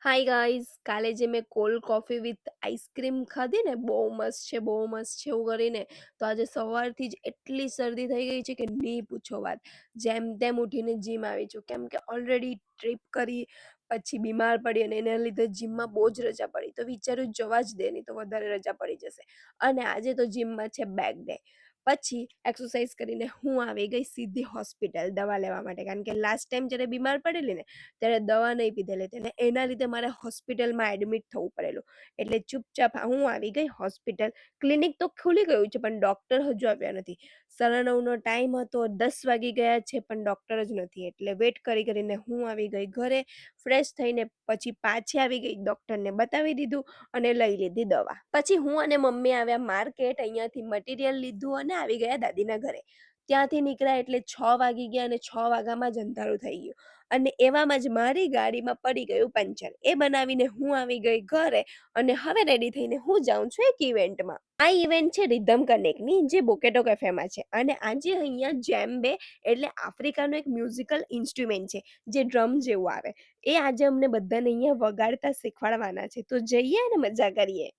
Hi guys, કાલે જે મેં કોલ્ડ કોફી વિથ આઈસ્ક્રીમ ખાધી ને, બહુ મસ્ત છે, બહુ મસ્ત છે એવું કરીને. તો આજે સવારથી જ એટલી શરદી થઈ ગઈ છે કે નહીં પૂછો વાત. જેમ તેમ ઉઠીને જીમ આવી છું, કેમ કે ઓલરેડી ટ્રીપ કરી, પછી બીમાર પડી અને એના લીધે જીમમાં બહુ જ રજા પડી. તો વિચાર્યું જવા જ દે, નહીં તો વધારે રજા પડી જશે. અને આજે તો જીમમાં છે બેક ડે. પછી એક્સરસાઇઝ કરીને હું આવી ગઈ સીધી હોસ્પિટલ દવા લેવા માટે, કારણ કે લાસ્ટ ટાઈમ જ્યારે બીમાર પડેલી ને ત્યારે દવા નહીં પીધેલી હતી, અને એના લીધે મારે હોસ્પિટલમાં એડમિટ થવું પડેલું. એટલે ચૂપચાપ હું આવી ગઈ હોસ્પિટલ. ક્લિનિક તો ખુલી ગયું છે, પણ ડૉક્ટર હજુ આવ્યા નથી. 9:30નો ટાઈમ હતો, 10 વાગી ગયા છે, પણ ડૉક્ટર જ નથી. એટલે વેઇટ કરી કરીને હું આવી ગઈ ઘરે. ફ્રેશ થઈને પછી પાછી આવી ગઈ, ડૉક્ટરને બતાવી દીધું અને લઈ લીધી દવા. પછી હું અને મમ્મી આવ્યા માર્કેટ, અહીંયાથી મટીરિયલ લીધું અને આવી ગયા દાદીના ઘરે. ત્યાંથી નીકળ્યા એટલે 6 વાગી ગયા અને 6 વાગ્યામાં જ અંધારું થઈ ગયું. અને એવામાં જ મારી ગાડીમાં પડી ગયું પંચર. એ બનાવીને હું આવી ગઈ ઘરે અને હવે રેડી થઈને હું જાઉં છું એક ઇવેન્ટમાં. આ ઇવેન્ટ છે રિધમ કનેક્ટની, જે બોકેટો કેફેમાં છે. અને આજે અહીંયા જેમ્બે એટલે આફ્રિકાનો એક મ્યુઝિકલ ઇન્સ્ટ્રુમેન્ટ છે, જે ડ્રમ જેવું આવે. એ આજે અમને બધાને અહીંયા વગાડતા શીખવાડવાના છે. તો જઈએ અને મજા કરીએ.